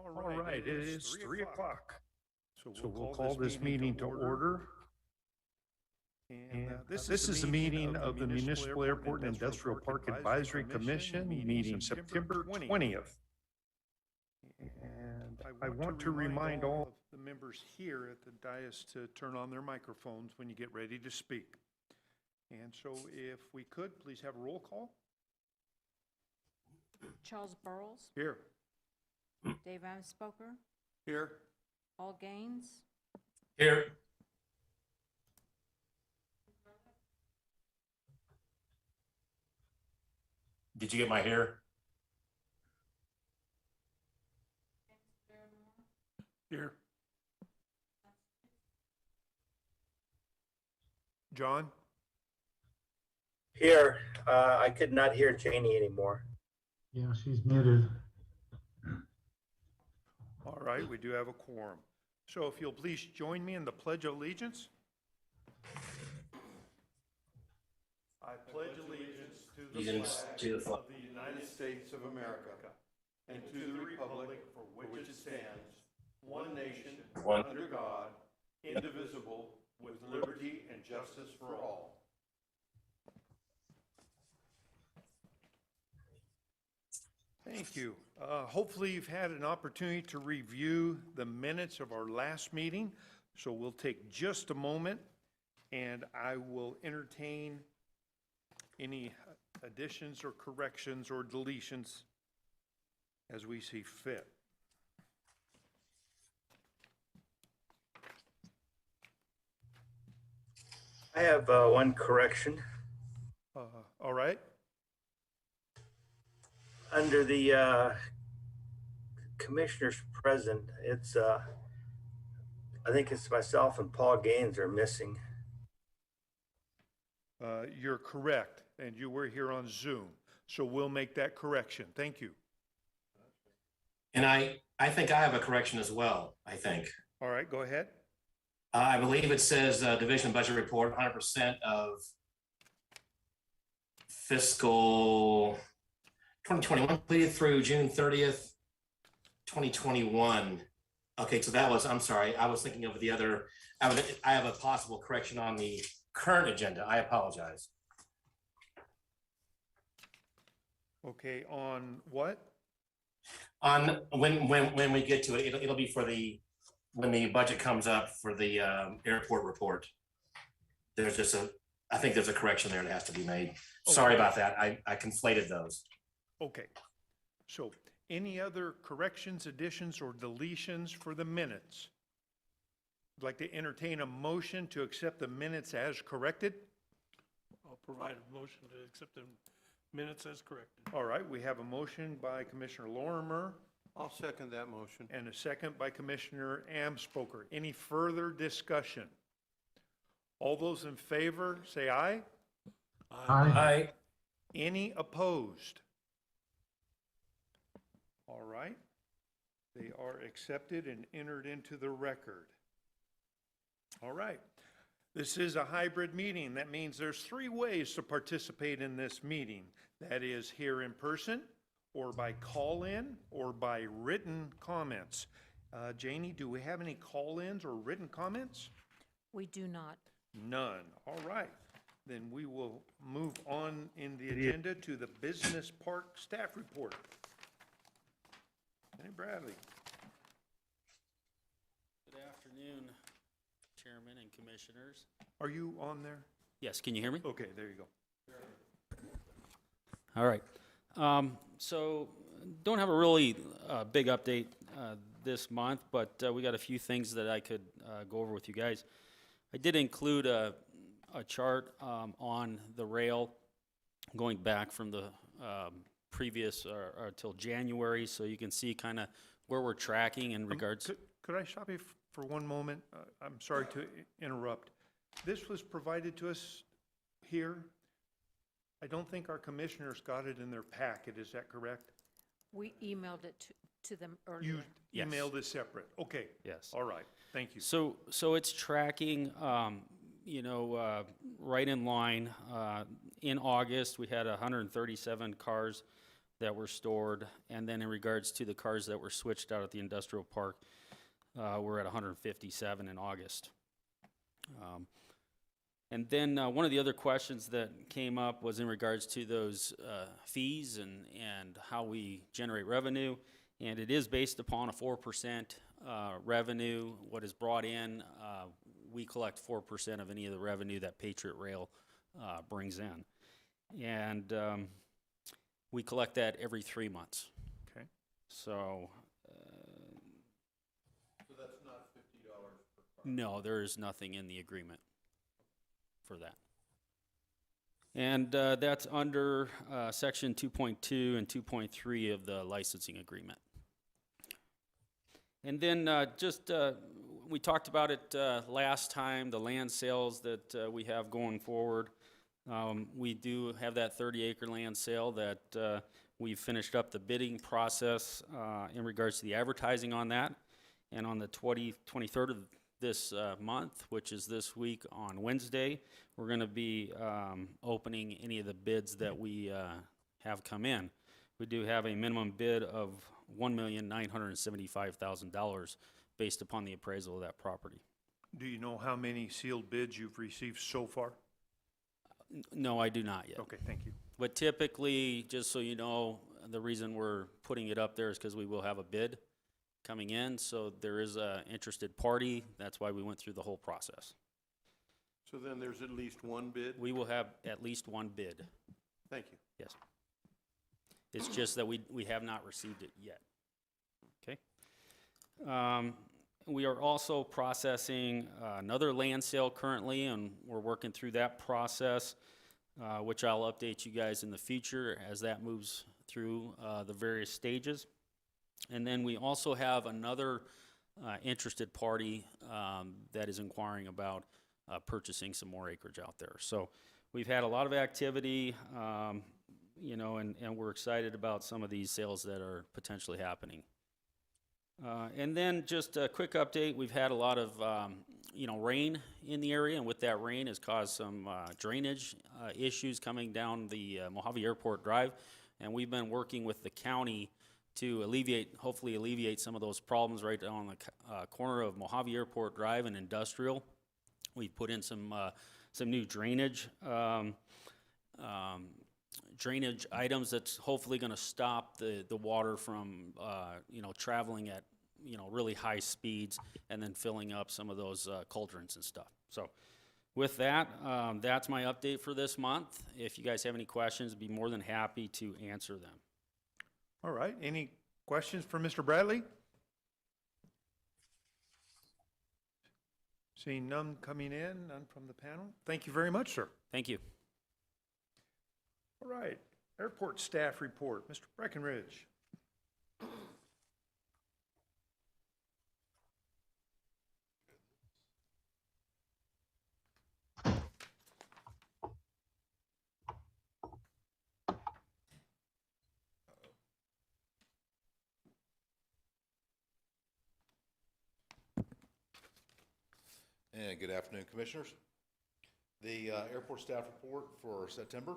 All right, it is 3 o'clock. So we'll call this meeting to order. And this is the meeting of the Municipal Airport and Industrial Park Advisory Commission, meeting September 20th. And I want to remind all of the members here at the dais to turn on their microphones when you get ready to speak. And so if we could, please have a roll call. Charles Burles. Here. Dave Amspoker. Here. Paul Gaines. Here. Did you get my here? Here. John? Here. I could not hear Janie anymore. Yeah, she's muted. All right, we do have a quorum. So if you'll please join me in the Pledge of Allegiance. I pledge allegiance to the flag of the United States of America and to the republic for which it stands, one nation, under God, indivisible, with liberty and justice for all. Thank you. Hopefully you've had an opportunity to review the minutes of our last meeting. So we'll take just a moment and I will entertain any additions or corrections or deletions as we see fit. I have one correction. All right. Under the commissioners present, it's I think it's myself and Paul Gaines are missing. You're correct, and you were here on Zoom, so we'll make that correction. Thank you. And I think I have a correction as well, I think. All right, go ahead. I believe it says Division Budget Report, 100% of fiscal 2021 completed through June 30th, 2021. Okay, so that was, I'm sorry, I was thinking of the other, I have a possible correction on the current agenda. I apologize. Okay, on what? On when we get to it, it'll be for when the budget comes up for the airport report. There's just I think there's a correction there that has to be made. Sorry about that. I conflated those. Okay, so any other corrections, additions, or deletions for the minutes? I'd like to entertain a motion to accept the minutes as corrected. I'll provide a motion to accept the minutes as corrected. All right, we have a motion by Commissioner Lorimer. I'll second that motion. And a second by Commissioner Amspoker. Any further discussion? All those in favor, say aye. Aye. Aye. Any opposed? All right. They are accepted and entered into the record. All right. This is a hybrid meeting. That means there's 3 ways to participate in this meeting. That is here in person, or by call-in, or by written comments. Janie, do we have any call-ins or written comments? We do not. None. All right. Then we will move on in the agenda to the Business Park Staff Report. Hey, Bradley. Good afternoon, Chairman and Commissioners. Are you on there? Yes, can you hear me? Okay, there you go. All right. So don't have a really big update this month, but we got a few things that I could go over with you guys. I did include a chart on the rail going back from the previous or till January, so you can see kind of where we're tracking in regards. Could I stop you for one moment? I'm sorry to interrupt. This was provided to us here. I don't think our commissioners got it in their packet. Is that correct? We emailed it to them earlier. You emailed it separate. Okay. Yes. All right. Thank you. So it's tracking, right in line. In August, we had 137 cars that were stored. And then in regards to the cars that were switched out at the industrial park, we're at 157 in August. And then one of the other questions that came up was in regards to those fees and how we generate revenue. And it is based upon a 4% revenue. What is brought in, we collect 4% of any of the revenue that Patriot Rail brings in. And we collect that every 3 months. Okay. So, So that's not $50 per car? no, there is nothing in the agreement for that. And that's under section 2.2 and 2.3 of the licensing agreement. And then we talked about it last time, the land sales that we have going forward. We do have that 30-acre land sale that we've finished up the bidding process in regards to the advertising on that. And on the 23rd of this month, which is this week on Wednesday, we're going to be opening any of the bids that we have come in. We do have a minimum bid of $1,975,000 based upon the appraisal of that property. Do you know how many sealed bids you've received so far? No, I do not yet. Okay, thank you. But typically, just so you know, the reason we're putting it up there is because we will have a bid coming in, so there is a interested party. That's why we went through the whole process. So then there's at least one bid? We will have at least one bid, Thank you. yes. It's just that we have not received it yet. Okay? We are also processing another land sale currently, and we're working through that process, which I'll update you guys in the future as that moves through the various stages. And then we also have another interested party that is inquiring about purchasing some more acreage out there. So we've had a lot of activity, you know, and we're excited about some of these sales that are potentially happening. And then just a quick update, we've had a lot of, you know, rain in the area, and with that rain has caused some drainage issues coming down the Mojave Airport Drive, and we've been working with the county to hopefully alleviate some of those problems right on the corner of Mojave Airport Drive and Industrial. We've put in some new drainage items that's hopefully going to stop the water from you know, traveling at, you know, really high speeds and then filling up some of those cauldrons and stuff. So with that, that's my update for this month. If you guys have any questions, I'd be more than happy to answer them. All right, any questions for Mr. Bradley? Seeing none coming in, none from the panel. Thank you very much, sir. Thank you. All right, airport staff report, Mr. Breckenridge. And good afternoon, Commissioners. The airport staff report for September.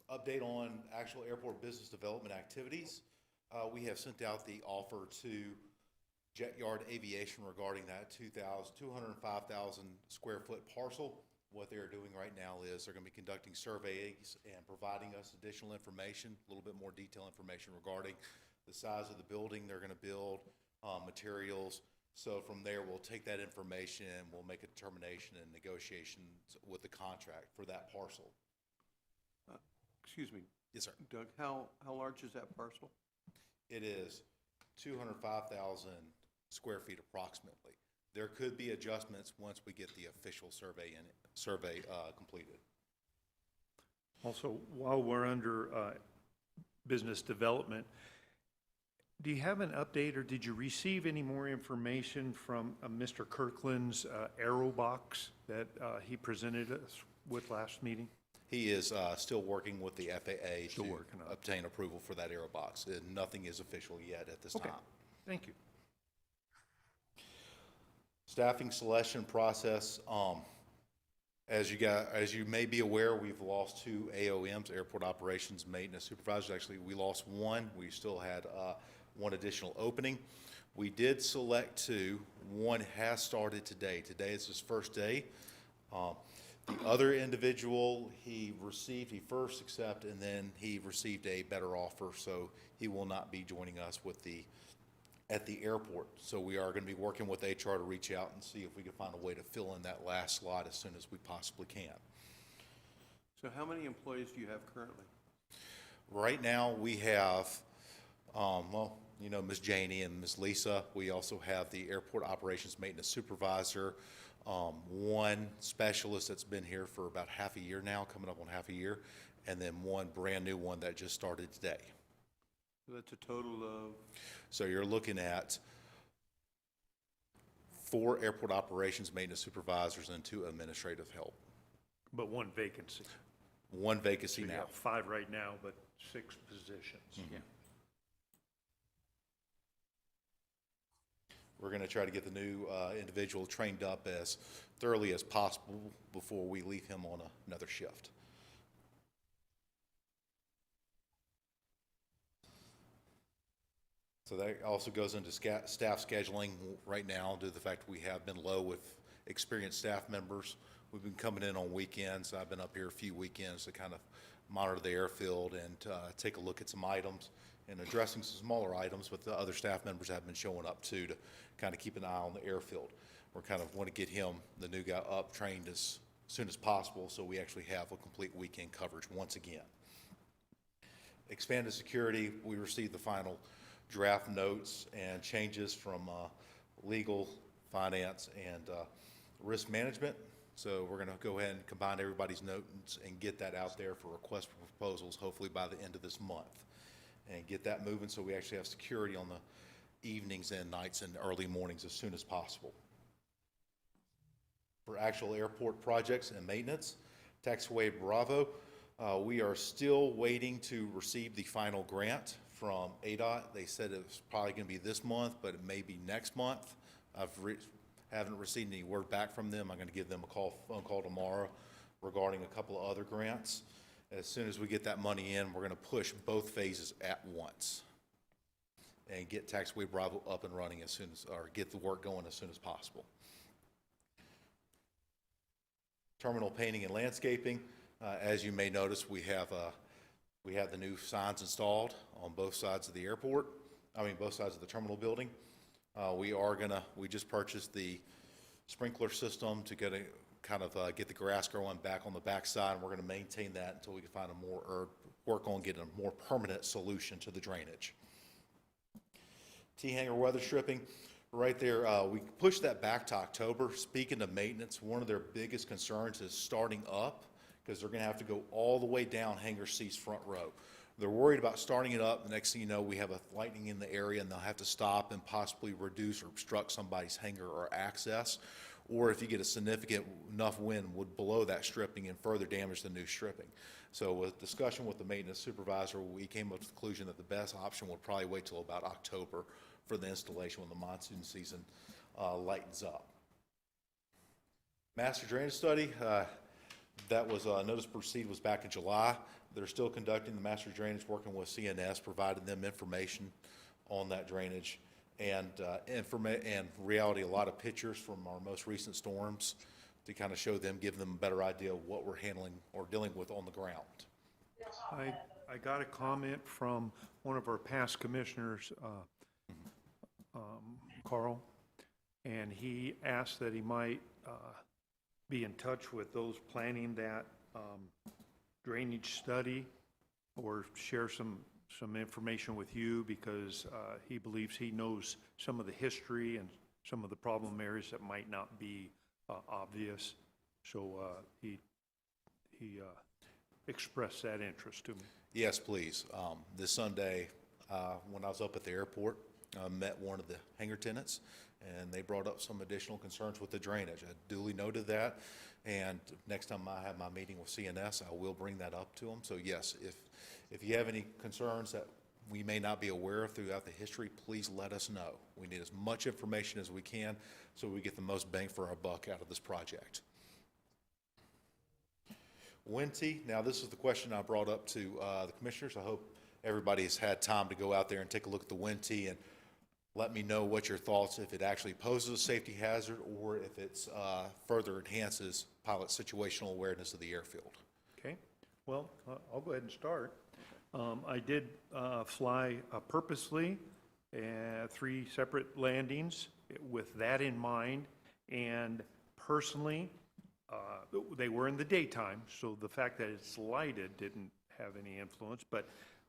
Update on actual airport business development activities. We have sent out the offer to Jet Yard Aviation regarding that 205,000 square foot parcel. What they're doing right now is they're going to be conducting surveys and providing us additional information, a little bit more detailed information regarding the size of the building they're going to build, materials. So from there, we'll take that information and we'll make a determination and negotiations with the contract for that parcel. Excuse me, Yes, sir. Doug, how large is that parcel? It is 205,000 square feet approximately. There could be adjustments once we get the official survey completed. Also, while we're under business development, do you have an update or did you receive any more information from Mr. Kirkland's Aero box that he presented us with last meeting? He is still working with the FAA Still to working on it. obtain approval for that aero box. Nothing is official yet at this Okay. time. Thank you. Staffing selection process. As you may be aware, we've lost 2 AOMs, Airport Operations Maintenance Supervisors. Actually, we lost 1. We still had 1 additional opening. We did select 2. 1 has started today. Today is his first day. The other individual, he first accepted, and then he received a better offer, so he will not be joining us at the airport. So we are going to be working with HR to reach out and see if we can find a way to fill in that last slot as soon as we possibly can. So how many employees do you have currently? Right now, we have, Ms. Janie and Ms. Lisa. We also have the Airport Operations Maintenance Supervisor, 1 specialist that's been here for about half a year now, coming up on half a year, and then 1 brand new one that just started today. So that's a total of, So you're looking at 4 Airport Operations Maintenance Supervisors and 2 administrative help. But 1 vacancy. 1 vacancy So you now. have 5 right now, but 6 positions. Mhm. We're going to try to get the new individual trained up as thoroughly as possible before we leave him on another shift. So that also goes into staff scheduling right now due to the fact we have been low with experienced staff members. We've been coming in on weekends. I've been up here a few weekends to kind of monitor the airfield and take a look at some items and addressing some smaller items, but the other staff members have been showing up too to kind of keep an eye on the airfield. We're kind of want to get him, the new guy, up, trained as soon as possible so we actually have a complete weekend coverage once again. Expanded security, we received the final draft notes and changes from legal, finance, and risk management. So we're going to go ahead and combine everybody's notes and get that out there for request for proposals, hopefully by the end of this month, and get that moving so we actually have security on the evenings and nights and early mornings as soon as possible. For actual airport projects and maintenance, Taxiway Bravo, we are still waiting to receive the final grant from ADOT. They said it was probably going to be this month, but it may be next month. Haven't received any word back from them. I'm going to give them a phone call tomorrow regarding a couple of other grants. As soon as we get that money in, we're going to push both phases at once and get Taxiway Bravo up and running as soon as, or get the work going as soon as possible. Terminal painting and landscaping. As you may notice, we have the new signs installed on both sides of the airport. Both sides of the terminal building. We just purchased the sprinkler system to get the grass growing back on the backside, and we're going to maintain that until we can find work on getting a more permanent solution to the drainage. T-hanger weather stripping, right there, we pushed that back to October. Speaking of maintenance, one of their biggest concerns is starting up, because they're going to have to go all the way down Hangar C's front row. They're worried about starting it up. The next thing you know, we have a lightning in the area and they'll have to stop and possibly reduce or obstruct somebody's hangar or access. Or if you get a significant enough wind, would blow that stripping and further damage the new stripping. So with discussion with the maintenance supervisor, we came up to the conclusion that the best option would probably wait till about October for the installation when the monsoon season lightens up. Master drainage study, that was, notice to proceed was back in July. They're still conducting the master drainage, working with CNS, providing them information on that drainage and reality, a lot of pictures from our most recent storms to kind of show them, give them a better idea of what we're handling or dealing with on the ground. I got a comment from one of our past commissioners, Carl, and he asked that he might be in touch with those planning that drainage study or share some information with you, because he believes he knows some of the history and some of the problem areas that might not be obvious. So he expressed that interest to me. Yes, please. This Sunday, when I was up at the airport, I met one of the hangar tenants, and they brought up some additional concerns with the drainage. I duly noted that, and next time I have my meeting with CNS, I will bring that up to them. So yes, if you have any concerns that we may not be aware of throughout the history, please let us know. We need as much information as we can so we get the most bang for our buck out of this project. Wente, now this is the question I brought up to the commissioners. I hope everybody has had time to go out there and take a look at the Wente and let me know what your thoughts, if it actually poses a safety hazard or if it's further enhances pilot situational awareness of the airfield. Okay, well, I'll go ahead and start. I did fly purposely 3 separate landings with that in mind, and personally, they were in the daytime, so the fact that it's lighted didn't have any influence, but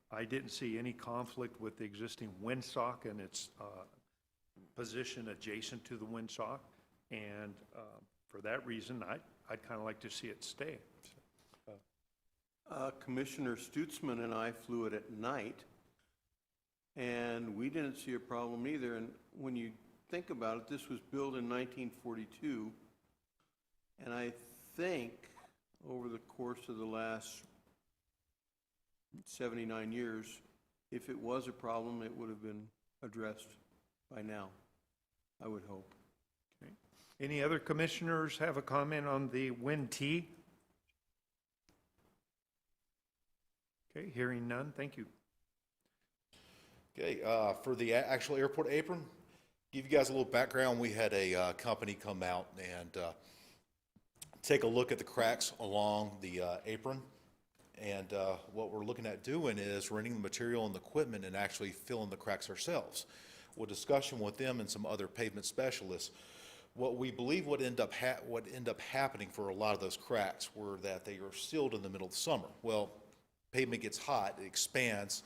I didn't see any conflict with the existing windsock and its position adjacent to the windsock, and for that reason, I'd kind of like to see it stay. Commissioner Stutzman and I flew it at night, and we didn't see a problem either. And when you think about it, this was built in 1942, and I think over the course of the last 79 years, if it was a problem, it would have been addressed by now, I would hope. Okay. Any other commissioners have a comment on the Wente? Okay, hearing none, thank you. Okay, for the actual airport apron, give you guys a little background. We had a company come out and take a look at the cracks along the apron. And what we're looking at doing is renting the material and the equipment and actually filling the cracks ourselves. With discussion with them and some other pavement specialists, what we believe would end up happening for a lot of those cracks were that they are sealed in the middle of the summer. Well, pavement gets hot, it expands,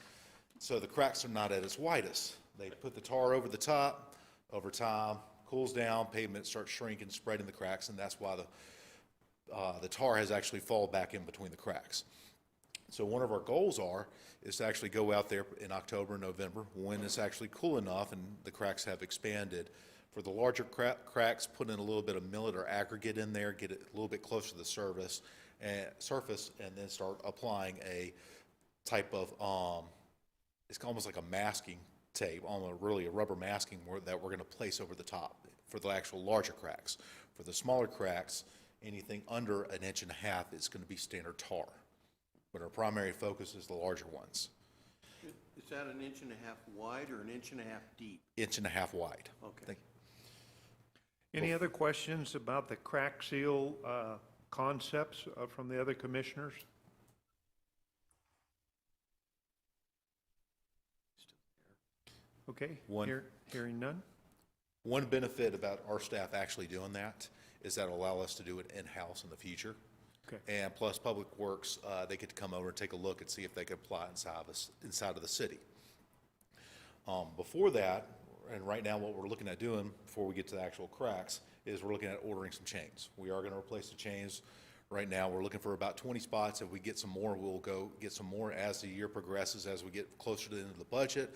so the cracks are not at its widest. They put the tar over the top, over time, cools down, pavement starts shrinking, spreading the cracks, and that's why the tar has actually fallen back in between the cracks. So one of our goals is to actually go out there in October, November, when it's actually cool enough and the cracks have expanded. For the larger cracks, put in a little bit of millet or aggregate in there, get it a little bit closer to the surface, and then start applying a type of, it's almost like a masking tape, really a rubber masking that we're going to place over the top for the actual larger cracks. For the smaller cracks, anything under 1.5 inches is going to be standard tar. But our primary focus is the larger ones. Is that 1.5 inches wide or 1.5 inches deep? 1.5 inches wide. Okay. Any other questions about the crack seal concepts from the other commissioners? Okay, hearing none? One benefit about our staff actually doing that is that it'll allow us to do it in-house in the future. Okay. And plus Public Works, they get to come over and take a look and see if they can apply inside of the city. Before that, and right now what we're looking at doing before we get to the actual cracks is we're looking at ordering some chains. We are going to replace the chains. Right now we're looking for about 20 spots. If we get some more, we'll go get some more as the year progresses, as we get closer to the end of the budget.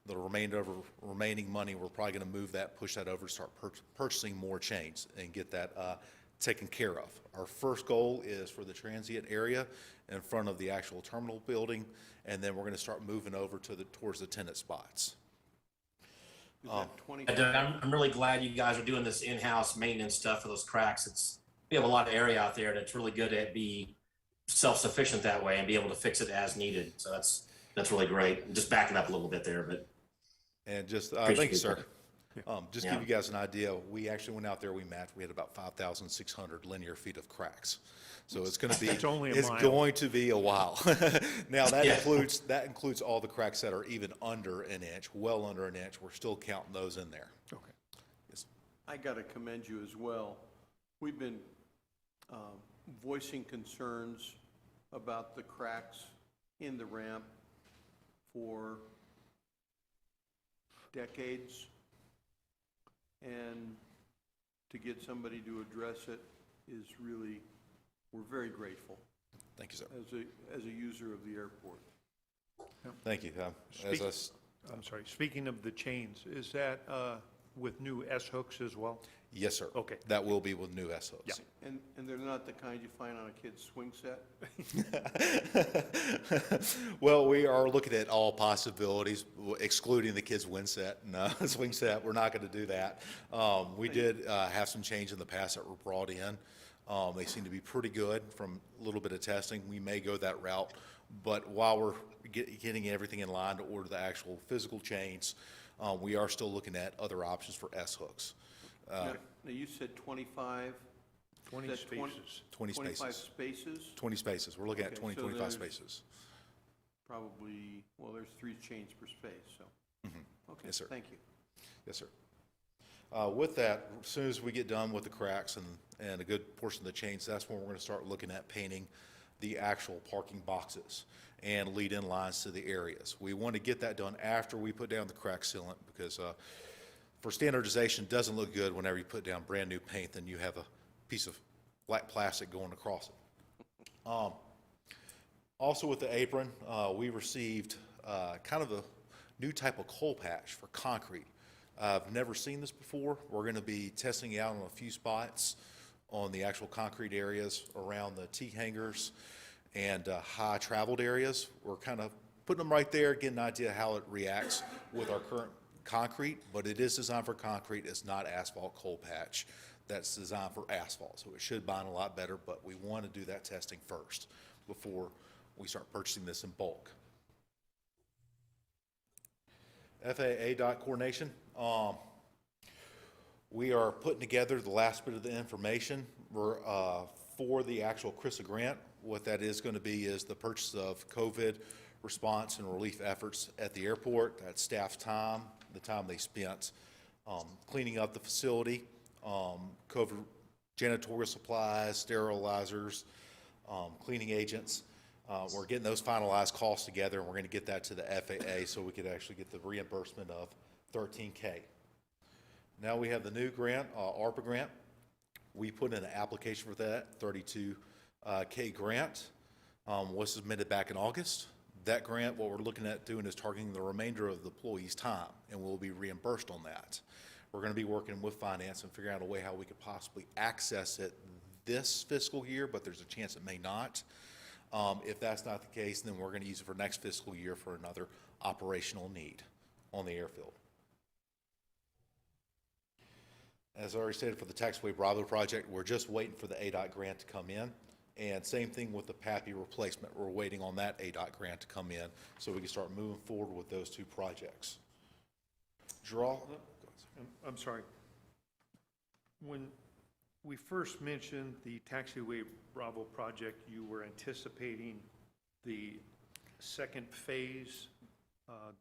The remaining money, we're probably going to move that, push that over, start purchasing more chains and get that taken care of. Our first goal is for the transient area in front of the actual terminal building, and then we're going to start moving over towards the tenant spots. Is that 20? I'm really glad you guys are doing this in-house maintenance stuff for those cracks. We have a lot of area out there, and it's really good to be self-sufficient that way and be able to fix it as needed. So that's really great. I'm just backing up a little bit there, but. And just, Appreciate thank you, it. sir. Just to Yeah. give you guys an idea, we actually went out there, we mapped, we had about 5,600 linear feet of cracks. So it's going to be, That's only a it's mile. going to be a while. Now, that Yeah. includes all the cracks that are even under 1 inch, well under 1 inch. We're still counting those in there. Okay. Yes. I got to commend you as well. We've been voicing concerns about the cracks in the ramp for decades, and to get somebody to address it is really, we're very grateful Thank you, sir. as a user of the airport. Thank you. I'm sorry, speaking of the chains, is that with new S-hooks as well? Yes, sir. Okay. That will be with new S-hooks. And they're not the kind you find on a kid's swing set? Well, we are looking at all possibilities, excluding the kids' swing set. We're not going to do that. We did have some change in the past that were brought in. They seem to be pretty good from a little bit of testing. We may go that route, but while we're getting everything in line to order the actual physical chains, we are still looking at other options for S-hooks. Now, you said 25? 20 Is that spaces. 20 25 spaces. spaces? 20 spaces. We're looking at Okay, 20, so 25 there's- spaces. Probably, well, there's 3 chains per space, so. Okay, Yes, sir. thank you. Yes, sir. With that, as soon as we get done with the cracks and a good portion of the chains, that's when we're going to start looking at painting the actual parking boxes and lead-in lines to the areas. We want to get that done after we put down the crack sealant because for standardization, it doesn't look good whenever you put down brand-new paint, then you have a piece of black plastic going across it. Also with the apron, we received kind of a new type of coal patch for concrete. I've never seen this before. We're going to be testing it out on a few spots on the actual concrete areas around the T-hangers and high traveled areas. We're kind of putting them right there, getting an idea how it reacts with our current concrete, but it is designed for concrete. It's not asphalt coal patch. That's designed for asphalt, so it should bind a lot better, but we want to do that testing first before we start purchasing this in bulk. FAA dot coordination. We are putting together the last bit of the information for the actual CRISA grant. What that is going to be is the purchase of COVID response and relief efforts at the airport. That's staff's time, the time they spent cleaning up the facility, COVID janitorial supplies, sterilizers, cleaning agents. We're getting those finalized costs together, and we're going to get that to the FAA so we could actually get the reimbursement of $13K. Now we have the new grant, ARPA grant. We put in an application for that, $32K grant, was submitted back in August. That grant, what we're looking at doing is targeting the remainder of the employee's time, and we'll be reimbursed on that. We're going to be working with finance and figuring out a way how we could possibly access it this fiscal year, but there's a chance it may not. If that's not the case, then we're going to use it for next fiscal year for another operational need on the airfield. As I already stated, for the taxiway Bravo project, we're just waiting for the ADOT grant to come in. And same thing with the PAPI replacement. We're waiting on that ADOT grant to come in so we can start moving forward with those 2 projects. I'm sorry. When we first mentioned the taxiway Bravo project, you were anticipating the second phase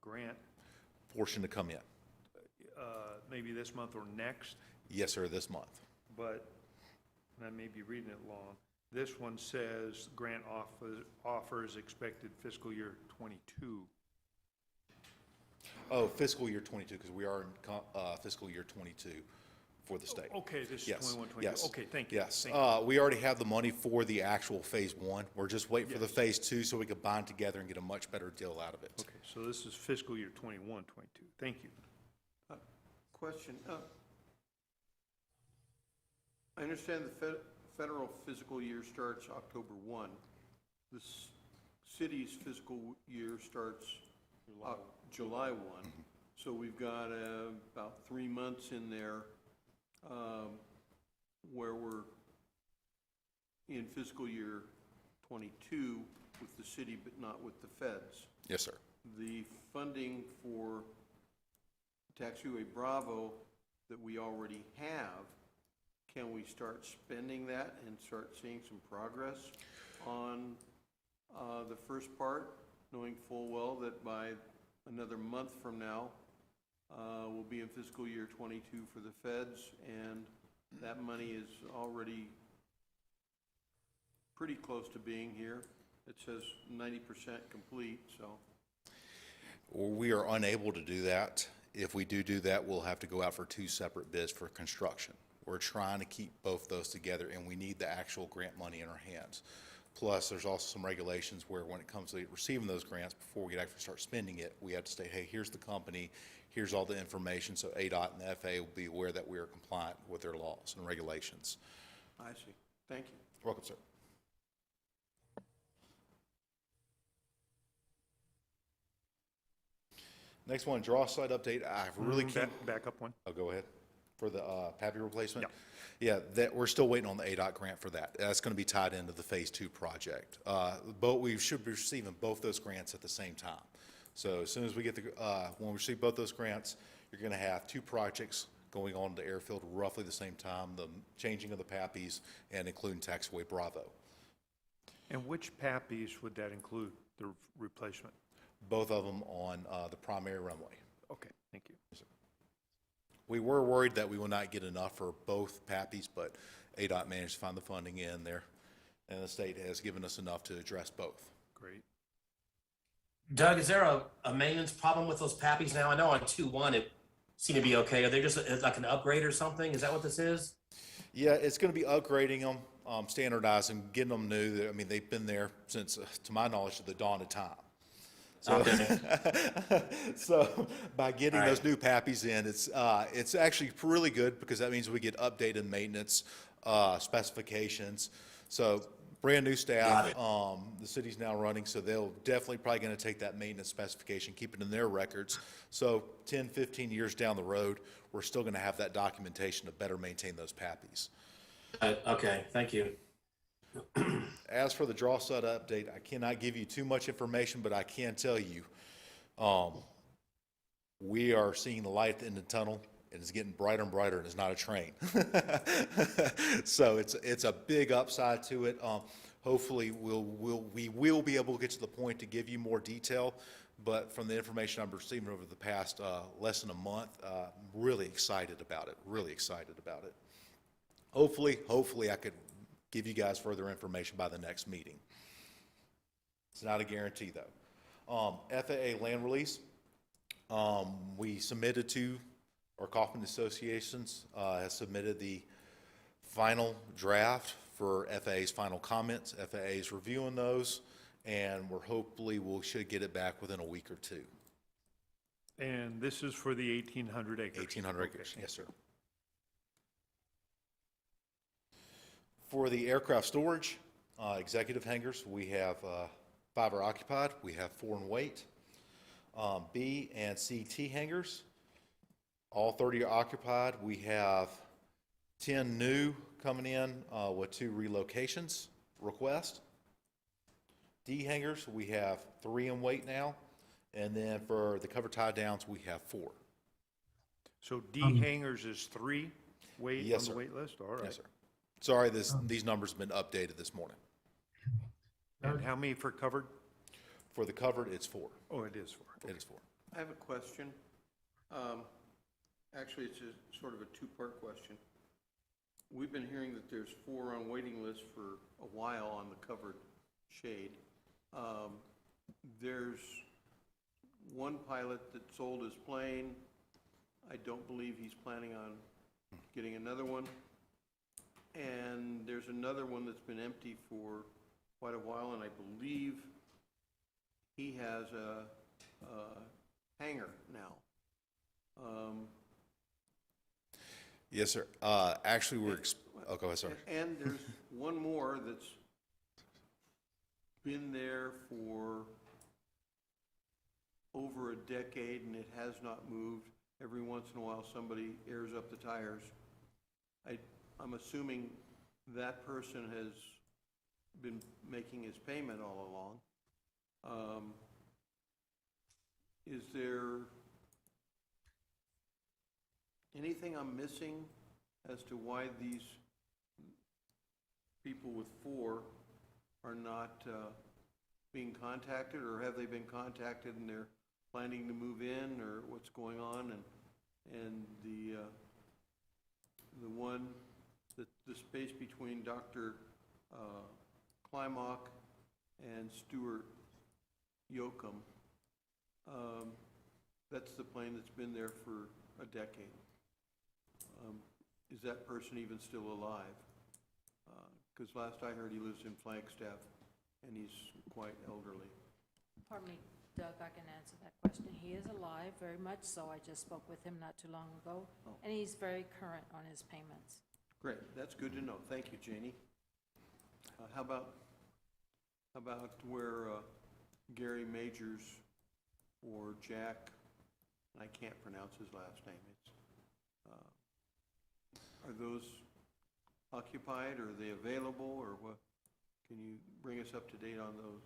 grant, Portion to come in. maybe this month or next, Yes, sir, this month. but, and I may be reading it long, this one says grant offers expected fiscal year '22. Oh, fiscal year 22, because we are in fiscal year 22 for the state. Okay, this is Yes, 21, 22. yes. Okay, thank you. Yes, Thank you. we already have the money for the actual phase 1. We're just waiting for the Yes. phase 2 so we can bind together and get a much better deal out of it. Okay, so this is fiscal year 21, 22. Thank you. Question, I understand the federal fiscal year starts October 1. The city's fiscal year starts July 1. So we've got about 3 months in there where we're in fiscal year '22 with the city, but not with the feds. Yes, sir. The funding for Taxiway Bravo that we already have, can we start spending that and start seeing some progress on the first part, knowing full well that by another month from now, we'll be in fiscal year '22 for the feds, and that money is already pretty close to being here. It says 90% complete, so. We are unable to do that. If we do that, we'll have to go out for 2 separate bids for construction. We're trying to keep both those together, and we need the actual grant money in our hands. Plus, there's also some regulations where when it comes to receiving those grants, before we can actually start spending it, we have to say, hey, here's the company, here's all the information, so ADOT and the FAA will be aware that we are compliant with their laws and regulations. I see. Thank you. You're welcome, sir. Next one, draw site update. I really can't. Back up one. Oh, go ahead. For the PAPI replacement? Yeah, that, we're still waiting on the ADOT grant for that. That's going to be tied into the Phase 2 project. We should be receiving both those grants at the same time. So as soon as we get when we receive both those grants, you're going to have two projects going on in the airfield roughly the same time, the changing of the PAPIs and including taxiway Bravo. And which PAPIs would that include, the replacement? Both of them on the primary runway. Okay, thank you. We were worried that we will not get enough for both PAPIs, but ADOT managed to find the funding in there, and the state has given us enough to address both. Great. Doug, is there a maintenance problem with those PAPIs now? I know on 2.1 it seemed to be okay. Are they just like an upgrade or something? Is that what this is? Yeah, it's going to be upgrading them, standardizing, getting them new. I mean, they've been there since, to my knowledge, the dawn of time. So, Okay. so by getting All right. those new PAPIs in, it's actually really good because that means we get updated maintenance specifications. So brand new staff, the city's now running, so they'll definitely probably going to take that maintenance specification, keep it in their records. So 10, 15 years down the road, we're still going to have that documentation to better maintain those PAPIs. Okay, thank you. As for the draw stud update, I cannot give you too much information, but I can tell you, we are seeing the light at the end of the tunnel, and it's getting brighter and brighter, and it's not a train. So it's a big upside to it. Hopefully, we will be able to get to the point to give you more detail, but from the information I'm receiving over the past less than a month, I'm really excited about it, really excited about it. Hopefully I could give you guys further information by the next meeting. It's not a guarantee, though. FAA land release, we submitted to, our Kaufman Associations has submitted the final draft for FAA's final comments. FAA is reviewing those, and we should get it back within a week or two. And this is for the 1,800 acres? 1,800 acres, Okay. yes, sir. For the aircraft storage, executive hangars, we have 5 are occupied. We have 4 in wait. B and C T hangars, all 30 are occupied. We have 10 new coming in with 2 relocations request. D hangars, we have 3 in wait now. And then for the cover tie downs, we have 4. So D hangars is 3 wait Yes, on the sir. wait list? All right. Yes, sir. Sorry, these numbers have been updated this morning. And how many for covered? For the covered, it's 4. Oh, it is 4. It is 4. I have a question. Actually, it's sort of a two-part question. We've been hearing that there's 4 on waiting list for a while on the covered shade. There's one pilot that sold his plane. I don't believe he's planning on getting another one. And there's another one that's been empty for quite a while, and I believe he has a hangar now. Yes, sir. Actually, oh, go ahead, sorry. And there's one more that's been there for over a decade, and it has not moved. Every once in a while, somebody airs up the tires. I'm assuming that person has been making his payment all along. Is there anything I'm missing as to why these people with 4 are not being contacted, or have they been contacted and they're planning to move in, or what's going on? And the one, the space between Dr. Klimak and Stuart Yoakum, that's the plane that's been there for a decade. Is that person even still alive? Because last I heard, he lives in Flagstaff, and he's quite elderly. Pardon me, Doug, I can answer that question. He is alive, very much so. I just spoke with him not too long ago, and he's very current on his payments. Great, that's good to know. Thank you, Janie. How about where Gary Majors or Jack, I can't pronounce his last name, it's Are those occupied, or are they available, or what? Can you bring us up to date on those?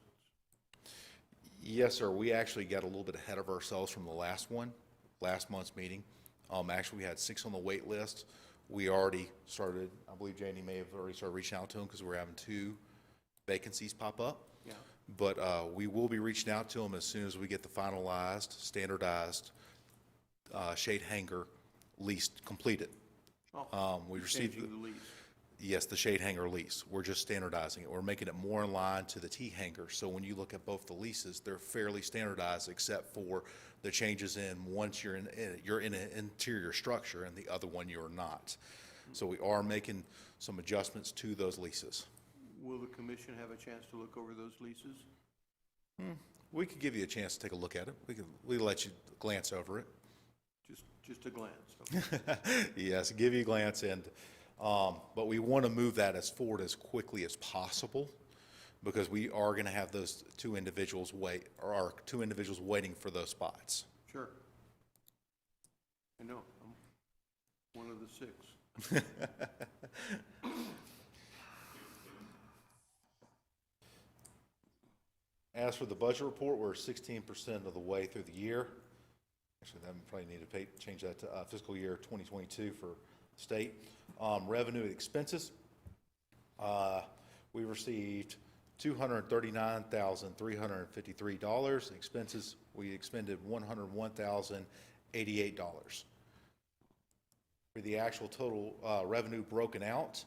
Yes, sir. We actually got a little bit ahead of ourselves from the last month's meeting. Actually, we had 6 on the wait list. We already started, I believe Janie may have already started reaching out to them because we're having 2 vacancies pop up. Yeah. But we will be reaching out to them as soon as we get the finalized, standardized shade hanger lease completed. We received, Changing the lease. yes, the shade hanger lease. We're just standardizing it. We're making it more in line to the T hanger. So when you look at both the leases, they're fairly standardized except for the changes in once you're in an interior structure and the other one you're not. So we are making some adjustments to those leases. Will the commission have a chance to look over those leases? We could give you a chance to take a look at it. We'll let you glance over it. Just a glance. Okay. Yes, give you a glance, and but we want to move that as forward as quickly as possible because we are going to have those 2 individuals waiting for those spots. Sure. I know, I'm one of the 6. As for the budget report, we're 16% of the way through the year. Actually, that probably need to change that to fiscal year 2022 for state. Revenue and expenses, we received $239,353. Expenses, we expended $101,088. For the actual total revenue broken out,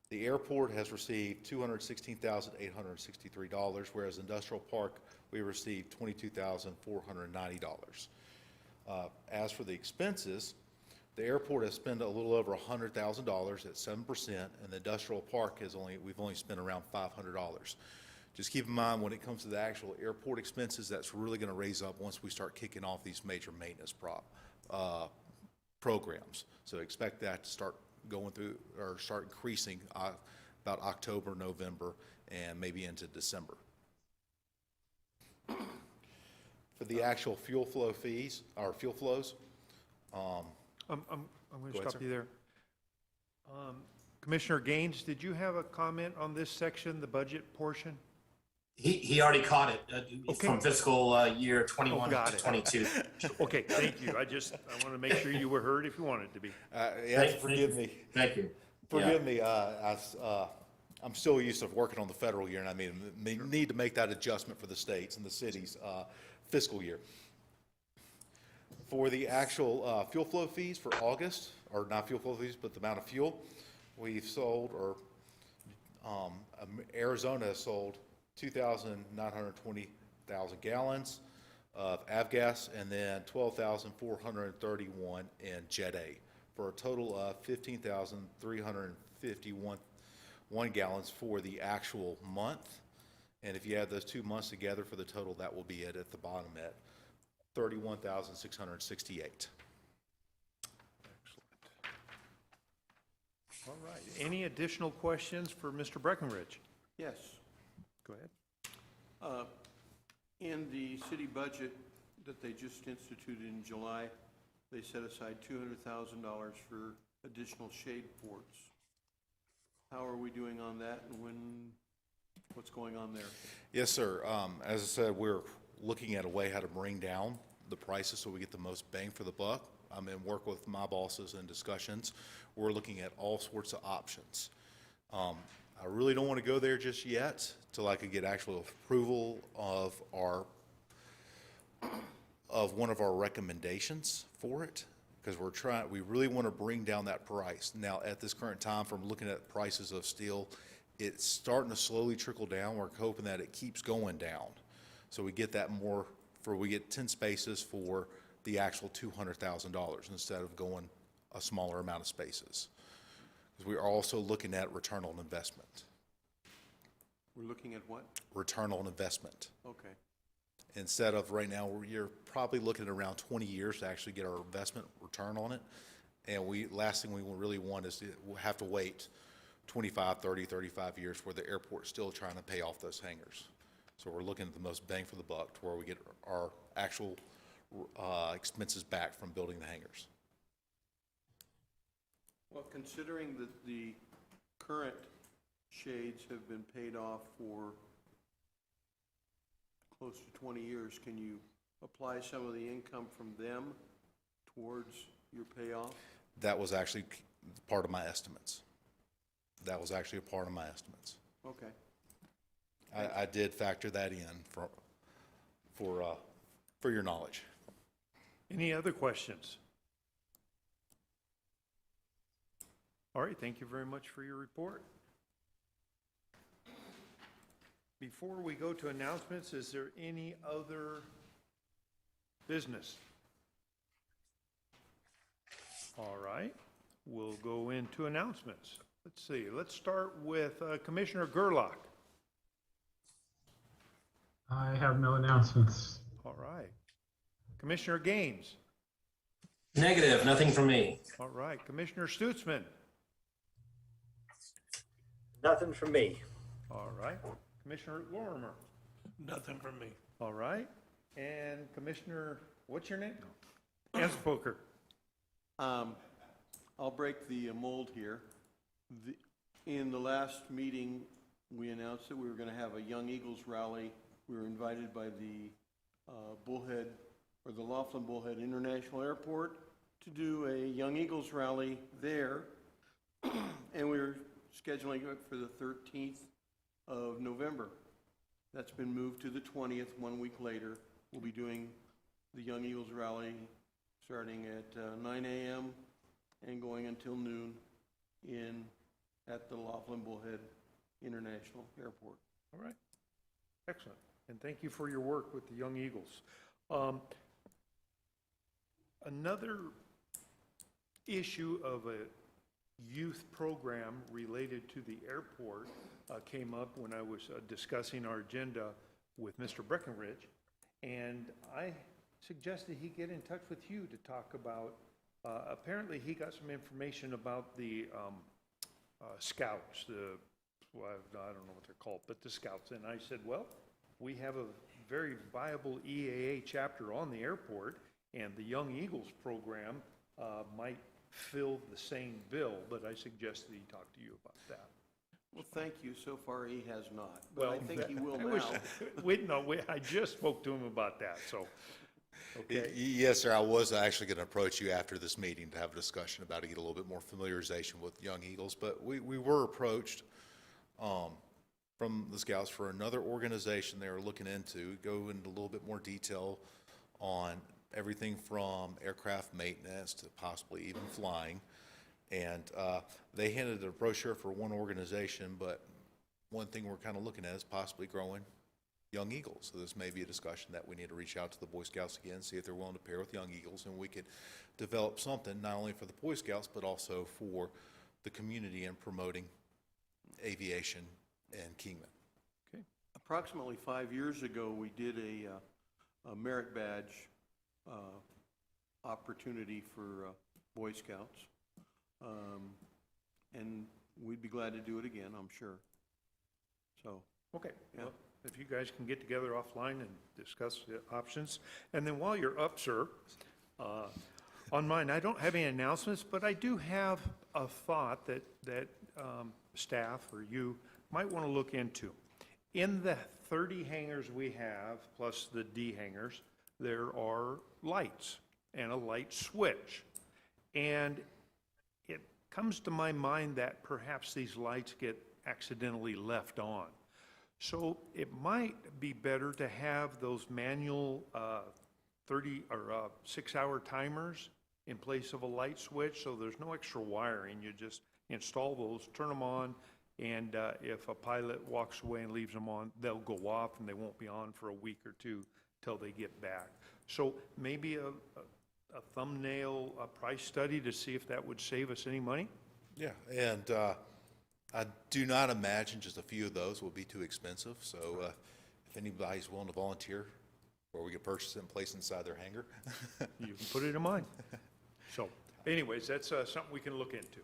the airport has received $216,863, whereas industrial park, we received $22,490. As for the expenses, the airport has spent a little over $100,000 at 7%, and the industrial park we've only spent around $500. Just keep in mind when it comes to the actual airport expenses, that's really going to raise up once we start kicking off these major maintenance programs. So expect that to start going through or start increasing about October, November, and maybe into December. For the actual fuel flow fees, or fuel flows, I'm going Go to ahead, stop sir. you there. Commissioner Gaines, did you have a comment on this section, the budget portion? He already caught it Okay. from fiscal year 21 got to it. 22. Okay, thank you. I want to make sure you were heard if you wanted to be. forgive me. Thank you. Forgive me, I'm still used to working on the federal year, and I need to make that adjustment for the states and the cities' fiscal year. For the actual fuel flow fees for August, or not fuel flow fees, but the amount of fuel, we've sold, or Arizona has sold 2,920 gallons of avgas, and then 12,431 in Jet A, for a total of 15,351 gallons for the actual month. And if you add those 2 months together for the total, that will be it at the bottom at 31,668. All right. Any additional questions for Mr. Breckenridge? Yes. Go ahead. In the city budget that they just instituted in July, they set aside $200,000 for additional shade ports. How are we doing on that, and what's going on there? Yes, sir. As I said, we're looking at a way how to bring down the prices so we get the most bang for the buck. I'm in work with my bosses in discussions. We're looking at all sorts of options. I really don't want to go there just yet till I could get actual approval of one of our recommendations for it, because we really want to bring down that price. Now, at this current time, from looking at prices of steel, it's starting to slowly trickle down. We're hoping that it keeps going down. So we get that we get 10 spaces for the actual $200,000 instead of going a smaller amount of spaces. Because we are also looking at return on investment. We're looking at what? Return on investment. Okay. Instead of right now, you're probably looking at around 20 years to actually get our investment return on it. And last thing we really want is to have to wait 25, 30, 35 years where the airport's still trying to pay off those hangars. So we're looking at the most bang for the buck to where we get our actual expenses back from building the hangars. Well, considering that the current shades have been paid off for close to 20 years, can you apply some of the income from them towards your payoff? That was actually part of my estimates. That was actually a part of my estimates. Okay. I did factor that in for your knowledge. Any other questions? All right, thank you very much for your report. Before we go to announcements, is there any other business? All right, we'll go into announcements. Let's see, let's start with Commissioner Gerlach. I have no announcements. All right. Commissioner Gaines. Negative, nothing from me. All right. Commissioner Stutzman. Nothing from me. All right. Commissioner Lorimer. Nothing from me. All right. And Commissioner, what's your name? Anspoker. I'll break the mold here. In the last meeting, we announced that we were going to have a Young Eagles rally. We were invited by the Bullhead, or the Laughlin Bullhead International Airport, to do a Young Eagles rally there. And we were scheduling it for the 13th of November. That's been moved to the 20th, 1 week later. We'll be doing the Young Eagles rally starting at 9 a.m. and going until noon at the Laughlin Bullhead International Airport. All right. Excellent. And thank you for your work with the Young Eagles. Another issue of a youth program related to the airport came up when I was discussing our agenda with Mr. Breckenridge, and I suggested he get in touch with you to talk about, apparently he got some information about the scouts, well, I don't know what they're called, but the scouts. And I said, well, we have a very viable EAA chapter on the airport, and the Young Eagles program might fill the same bill, but I suggested he talk to you about that. Well, thank you. So far, he has not, but I think he will I now. wish- I just spoke to him about that, so, okay. Yes, sir, I was actually going to approach you after this meeting to have a discussion about it, get a little bit more familiarization with Young Eagles, but we were approached from the Scouts for another organization they were looking into, go into a little bit more detail on everything from aircraft maintenance to possibly even flying. And they handed a brochure for one organization, but one thing we're kind of looking at is possibly growing Young Eagles. So this may be a discussion that we need to reach out to the Boy Scouts again, see if they're willing to pair with Young Eagles, and we could develop something not only for the Boy Scouts, but also for the community in promoting aviation in Kingman. Okay. Approximately 5 years ago, we did a merit badge opportunity for Boy Scouts. And we'd be glad to do it again, I'm sure. So, Okay, Yeah. well, if you guys can get together offline and discuss the options. And then while you're up, sir, on mine, I don't have any announcements, but I do have a thought that staff or you might want to look into. In the 30 hangars we have, plus the D hangars, there are lights and a light switch. And it comes to my mind that perhaps these lights get accidentally left on. So it might be better to have those manual 30 or 6-hour timers in place of a light switch, so there's no extra wiring. You just install those, turn them on, and if a pilot walks away and leaves them on, they'll go off and they won't be on for a week or two till they get back. So maybe a thumbnail price study to see if that would save us any money? Yeah, and I do not imagine just a few of those will be too expensive, so if anybody's willing to volunteer, or we could purchase it and place inside their hangar. You can put it in mine. So anyways, that's something we can look into.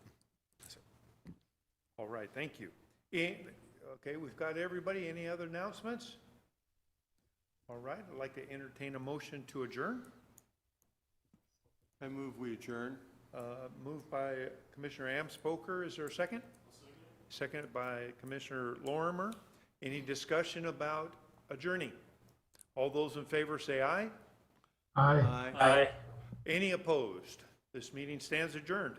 All right, thank you. Okay, we've got everybody. Any other announcements? All right, I'd like to entertain a motion to adjourn. I move we adjourn. Moved by Commissioner Amspoker. Is there a second? Seconded by Commissioner Lorimer. Any discussion about adjourning? All those in favor say aye. Aye. Aye. Aye. Any opposed? This meeting stands adjourned.